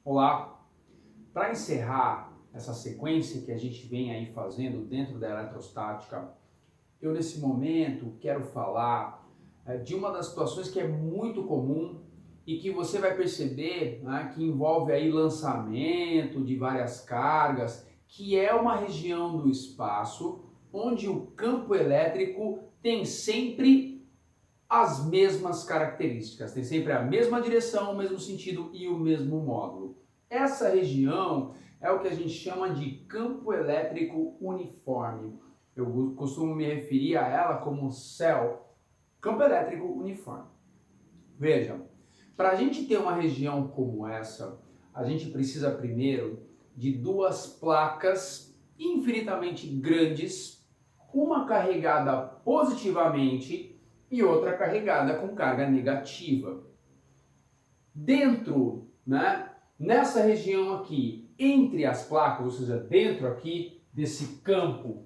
Olá! Para encerrar essa sequência que a gente vem aí fazendo dentro da eletrostática, eu nesse momento quero falar de uma das situações que é muito comum e que você vai perceber, né, que envolve aí lançamento de várias cargas, que é uma região do espaço onde o campo elétrico tem sempre as mesmas características, tem sempre a mesma direção, o mesmo sentido e o mesmo módulo. Essa região é o que a gente chama de campo elétrico uniforme. Eu costumo me referir a ela como CEL, campo elétrico uniforme. Veja, para a gente ter uma região como essa, a gente precisa primeiro de duas placas infinitamente grandes, uma carregada positivamente e outra carregada com carga negativa. Dentro, né, nessa região aqui, entre as placas, ou seja, dentro aqui desse campo,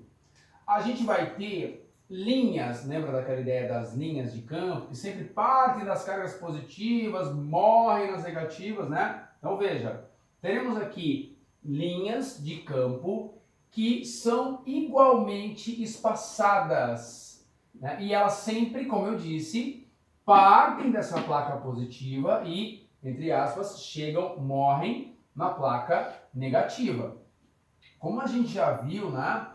a gente vai ter linhas, lembra daquela ideia das linhas de campo, que sempre partem das cargas positivas, morrem nas negativas, né? Então veja, teremos aqui linhas de campo que são igualmente espaçadas, né? E elas sempre, como eu disse, partem dessa placa positiva e, entre aspas, morrem na placa negativa. Como a gente já viu, né?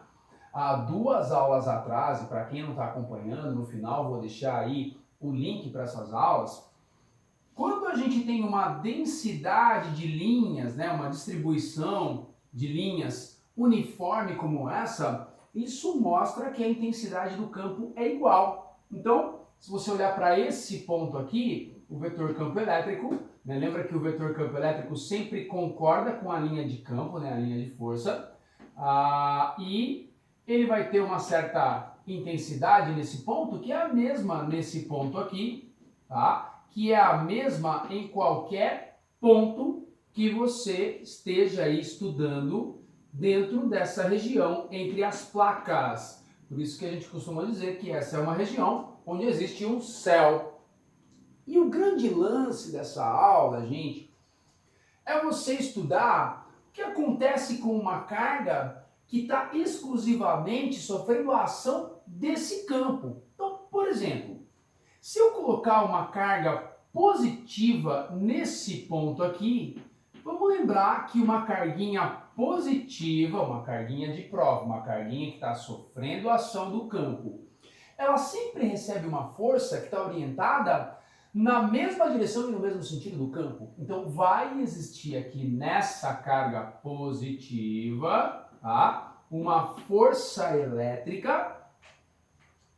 Há 2 aulas atrás, e para quem não está acompanhando, no final vou deixar aí o link para essas aulas. Quando a gente tem uma densidade de linhas, né, uma distribuição de linhas uniforme como essa, isso mostra que a intensidade do campo é igual. Então, se você olhar para esse ponto aqui, o vetor campo elétrico, né, lembra que o vetor campo elétrico sempre concorda com a linha de campo, né, a linha de força, e ele vai ter uma certa intensidade nesse ponto, que é a mesma nesse ponto aqui, tá? Que é a mesma em qualquer ponto que você esteja aí estudando dentro dessa região entre as placas. Por isso que a gente costuma dizer que essa é uma região onde existe um céu. E o grande lance dessa aula, gente, é você estudar o que acontece com uma carga que está exclusivamente sofrendo a ação desse campo. Então, por exemplo, se eu colocar uma carga positiva nesse ponto aqui, vamos lembrar que uma carguinha positiva, uma carguinha de prova, uma carguinha que está sofrendo a ação do campo, ela sempre recebe uma força que está orientada na mesma direção e no mesmo sentido do campo. Então vai existir aqui nessa carga positiva, tá, uma força elétrica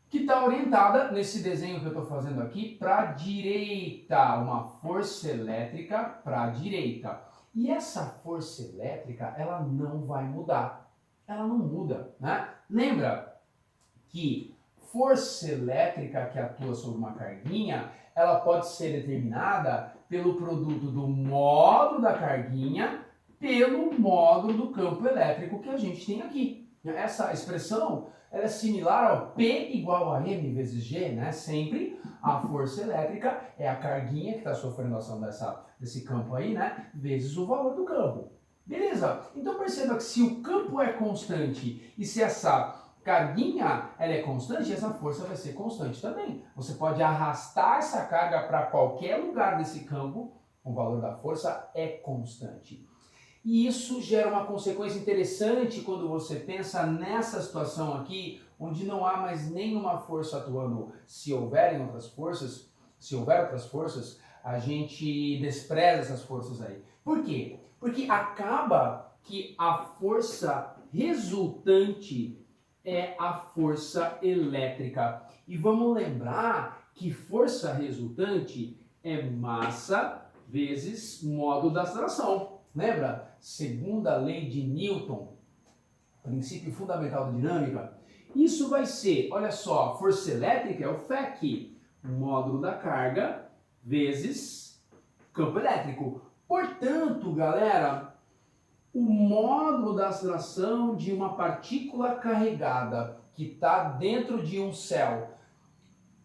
que está orientada nesse desenho que eu estou fazendo aqui para a direita, uma força elétrica para a direita. E essa força elétrica, ela não vai mudar. Ela não muda, né? Lembra que força elétrica que atua sobre uma carguinha, ela pode ser determinada pelo produto do módulo da carguinha pelo módulo do campo elétrico que a gente tem aqui. Essa expressão ela é similar ao P igual a M vezes G, né? Sempre a força elétrica é a carguinha que está sofrendo a ação desse campo aí, né? Vezes o valor do campo. Beleza? Então perceba que se o campo é constante e se essa carguinha ela é constante, essa força vai ser constante também. Você pode arrastar essa carga para qualquer lugar desse campo, o valor da força é constante. E isso gera uma consequência interessante quando você pensa nessa situação aqui, onde não há mais nenhuma força atuando. Se houver outras forças, a gente despreza essas forças aí. Por quê? Porque acaba que a força resultante é a força elétrica. E vamos lembrar que força resultante é massa vezes módulo da atração. Lembra? Segunda lei de Newton, princípio fundamental da dinâmica. Isso vai ser, olha só, força elétrica é o FEC, módulo da carga vezes campo elétrico. Portanto, galera, o módulo da aceleração de uma partícula carregada que está dentro de um céu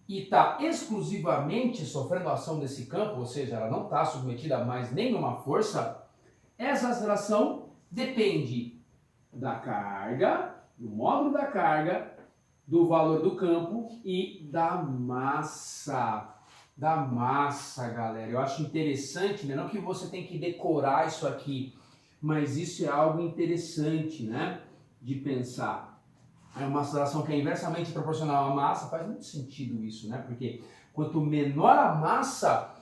e está exclusivamente sofrendo a ação desse campo, ou seja, ela não está submetida a mais nenhuma força, Essa aceleração depende da carga, do módulo da carga, do valor do campo e da massa. Da massa, galera. Eu acho interessante, né? Não que você tem que decorar isso aqui, mas isso é algo interessante, né? De pensar. É uma aceleração que é inversamente proporcional à massa, faz muito sentido isso, né? Porque quanto menor a massa,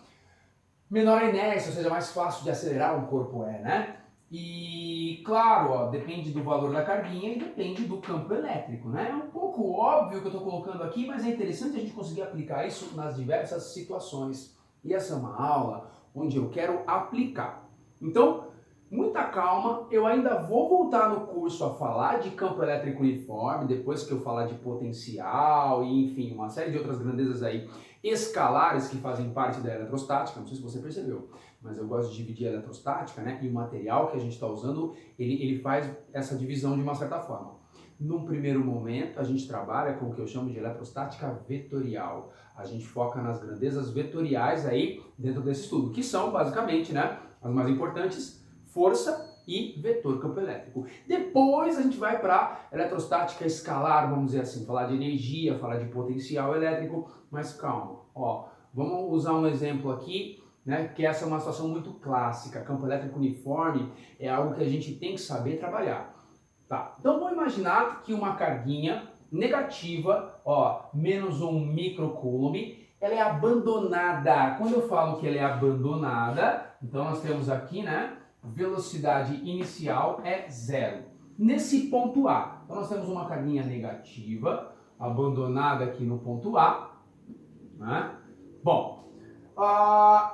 menor a inércia, ou seja, mais fácil de acelerar um corpo é, né? E, claro, ó, depende do valor da carguinha e depende do campo elétrico, né? É um pouco óbvio que eu estou colocando aqui, mas é interessante a gente conseguir aplicar isso nas diversas situações. E essa é uma aula onde eu quero aplicar. Então, muita calma, eu ainda vou voltar no curso a falar de campo elétrico uniforme, depois que eu falar de potencial e, enfim, uma série de outras grandezas aí escalares que fazem parte da eletrostática, não sei se você percebeu, mas eu gosto de dividir a eletrostática, né? E o material que a gente está usando, ele faz essa divisão de uma certa forma. Num primeiro momento, a gente trabalha com o que eu chamo de eletrostática vetorial. A gente foca nas grandezas vetoriais aí dentro desse estudo, que são basicamente, né, as mais importantes, força e vetor campo elétrico. Depois a gente vai para eletrostática escalar, vamos dizer assim, falar de energia, falar de potencial elétrico, mas calma, ó, vamos usar um exemplo aqui, né, que essa é uma situação muito clássica. Campo elétrico uniforme é algo que a gente tem que saber trabalhar. Tá, então vamos imaginar que uma carguinha negativa, ó, menos 1 microcoulomb, ela é abandonada. Quando eu falo que ela é abandonada, então nós temos aqui, né, velocidade inicial é 0. Nesse ponto A, então nós temos uma carguinha negativa, abandonada aqui no ponto A, né? Bom,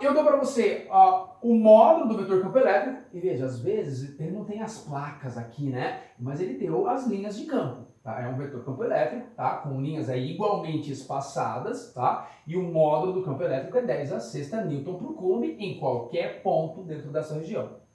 eu dou para você o módulo do vetor campo elétrico, e veja, às vezes ele não tem as placas aqui, né? Mas ele deu as linhas de campo, tá? É um vetor campo elétrico, tá? Com linhas aí igualmente espaçadas, tá? E o módulo do campo elétrico é 10 a sexta newton por coulomb em qualquer ponto dentro dessa região.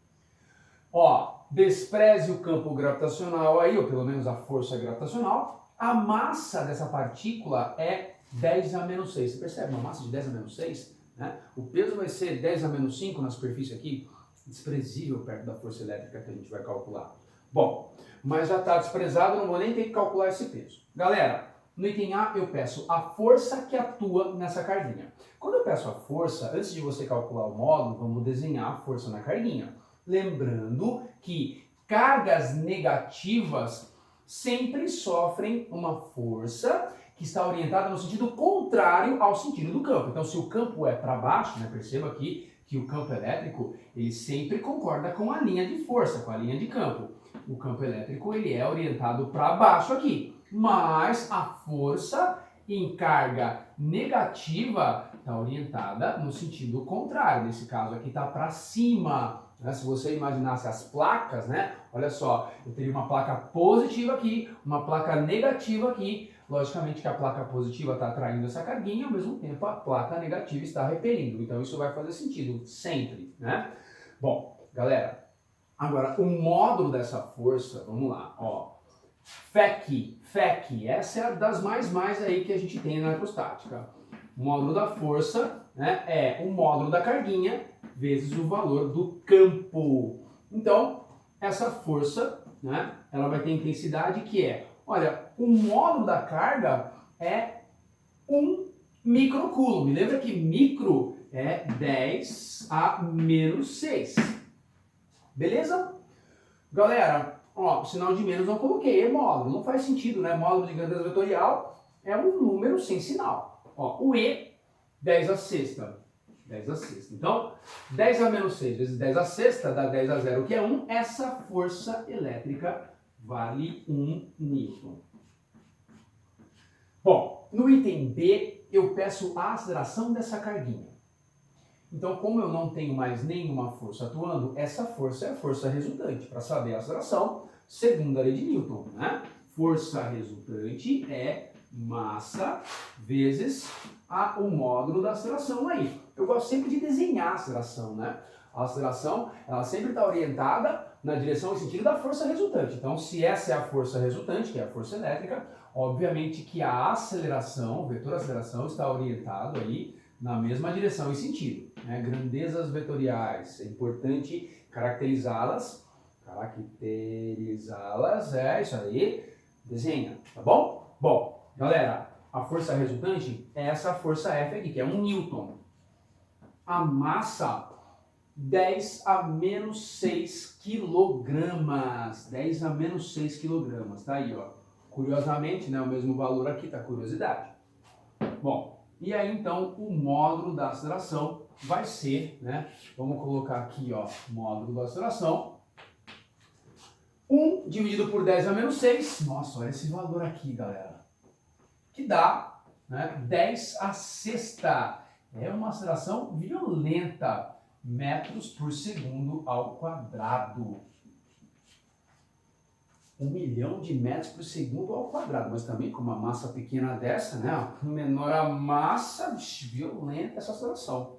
Ó, despreze o campo gravitacional aí, ou pelo menos a força gravitacional. A massa dessa partícula é 10 a menos 6. Você percebe? Uma massa de 10 a menos 6? Né? O peso vai ser 10 a menos 5 na superfície aqui, desprezível perto da força elétrica que a gente vai calcular. Bom, mas já está desprezado, não vou nem ter que calcular esse peso. Galera, no item A eu peço a força que atua nessa carguinha. Quando eu peço a força, antes de você calcular o módulo, vamos desenhar a força na carguinha. Lembrando que cargas negativas sempre sofrem uma força que está orientada no sentido contrário ao sentido do campo. Então, se o campo é para baixo, né, perceba aqui que o campo elétrico ele sempre concorda com a linha de força, com a linha de campo. O campo elétrico ele é orientado para baixo aqui, mas a força em carga negativa está orientada no sentido contrário. Nesse caso aqui está para cima. Se você imaginasse as placas, né? Olha só, eu teria uma placa positiva aqui, uma placa negativa aqui. Logicamente que a placa positiva está atraindo essa carguinha, ao mesmo tempo a placa negativa está repelindo. Então isso vai fazer sentido sempre, né? Bom, galera, agora o módulo dessa força, vamos lá, ó. FEC, essa é a das mais aí que a gente tem na eletrostática. O módulo da força, né, é o módulo da carguinha vezes o valor do campo. Então, essa força, né, ela vai ter intensidade que é, olha, o módulo da carga é 1 microcoulomb. Lembra que micro é 10 a menos 6. Beleza? Galera, ó, o sinal de menos não coloquei, é módulo. Não faz sentido, né? Módulo de grandeza vetorial é um número sem sinal. Ó, o E, 10 a sexta. 10 a sexta. Então, 10 a menos 6 vezes 10 a sexta dá 10 a 0, que é 1. Essa força elétrica vale 1 newton. Bom, no item B, eu peço a aceleração dessa carguinha. Então, como eu não tenho mais nenhuma força atuando, essa força é a força resultante. Para saber a aceleração, segundo a lei de Newton, né? Força resultante é massa vezes o módulo da aceleração aí. Eu gosto sempre de desenhar a aceleração, né? A aceleração, ela sempre está orientada na direção e sentido da força resultante. Então, se essa é a força resultante, que é a força elétrica, obviamente que a aceleração, o vetor aceleração, está orientado aí na mesma direção e sentido. né? Grandezas vetoriais. É importante caracterizá-las. Caracterizá-las, é isso aí. Desenha, tá bom? Bom, galera, a força resultante é essa força F aqui, que é 1 newton. A massa, 10 a menos 6 quilogramas. 10 a menos 6 quilogramas, tá aí, ó. Curiosamente, né, o mesmo valor aqui, tá? Curiosidade. Bom, e aí então o módulo da aceleração vai ser, né? Vamos colocar aqui, ó, módulo da aceleração. 1 dividido por 10 a menos 6. Nossa, olha esse valor aqui, galera. Que dá, né, 10 a sexta. É uma aceleração violenta. Metros por segundo ao quadrado. 1 milhão de metros por segundo ao quadrado. Mas também com uma massa pequena dessa, né? Menor a massa, violenta essa aceleração.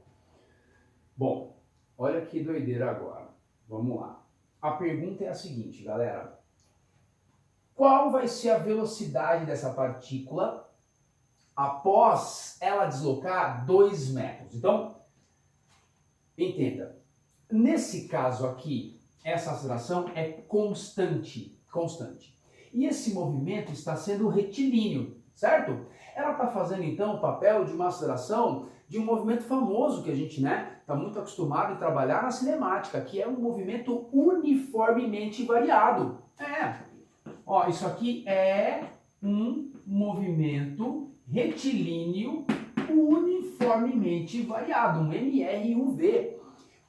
Bom, olha que doideira agora. Vamos lá. A pergunta é a seguinte, galera. Qual vai ser a velocidade dessa partícula após ela deslocar 2 metros? Então, entenda. Nesse caso aqui, essa aceleração é constante. E esse movimento está sendo retilíneo, certo? Ela está fazendo então o papel de uma aceleração de um movimento famoso que a gente, né, está muito acostumado a trabalhar na cinemática, que é um movimento uniformemente variado. Ó, isso aqui é um movimento retilíneo uniformemente variado, um MRUV.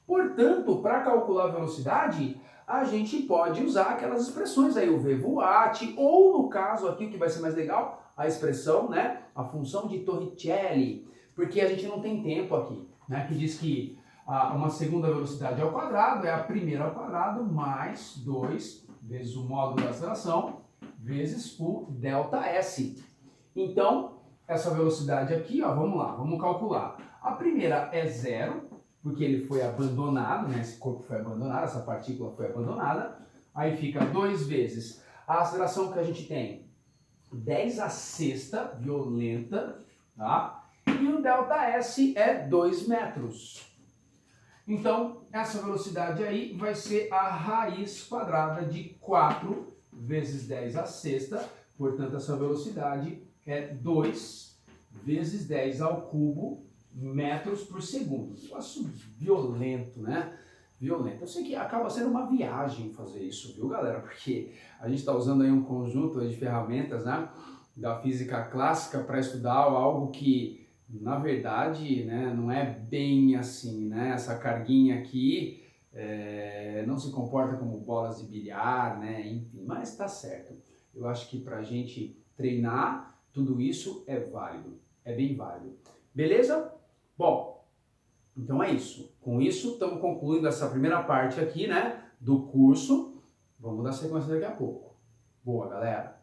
Portanto, para calcular a velocidade, a gente pode usar aquelas expressões aí, o V voat, ou no caso aqui, o que vai ser mais legal, a expressão, né, a função de Torricelli, porque a gente não tem tempo aqui, né, que diz que uma segunda velocidade ao quadrado é a primeira ao quadrado mais 2 vezes o módulo da aceleração vezes o ΔS. Então, essa velocidade aqui, ó, vamos lá, vamos calcular. A primeira é 0, porque ele foi abandonado, né? Esse corpo foi abandonado, essa partícula foi abandonada. Aí fica 2 vezes a aceleração que a gente tem, 10 a sexta, violenta, tá? E o ΔS é 2 metros. Então, essa velocidade aí vai ser a raiz quadrada de 4 vezes 10 a sexta. Portanto, essa velocidade é 2 vezes 10 ao cubo metros por segundo. Negócio violento, né? Violento. Eu sei que acaba sendo uma viagem fazer isso, viu, galera? Porque a gente está usando aí um conjunto de ferramentas, né, da física clássica para estudar algo que, na verdade, né, não é bem assim, né? Essa carguinha aqui não se comporta como bolas de bilhar, né? Enfim, mas está certo. Eu acho que para a gente treinar, tudo isso é válido, é bem válido. Beleza? Bom, então é isso. Com isso, estamos concluindo essa primeira parte aqui, né, do curso. Vamos dar sequência daqui a pouco. Boa, galera!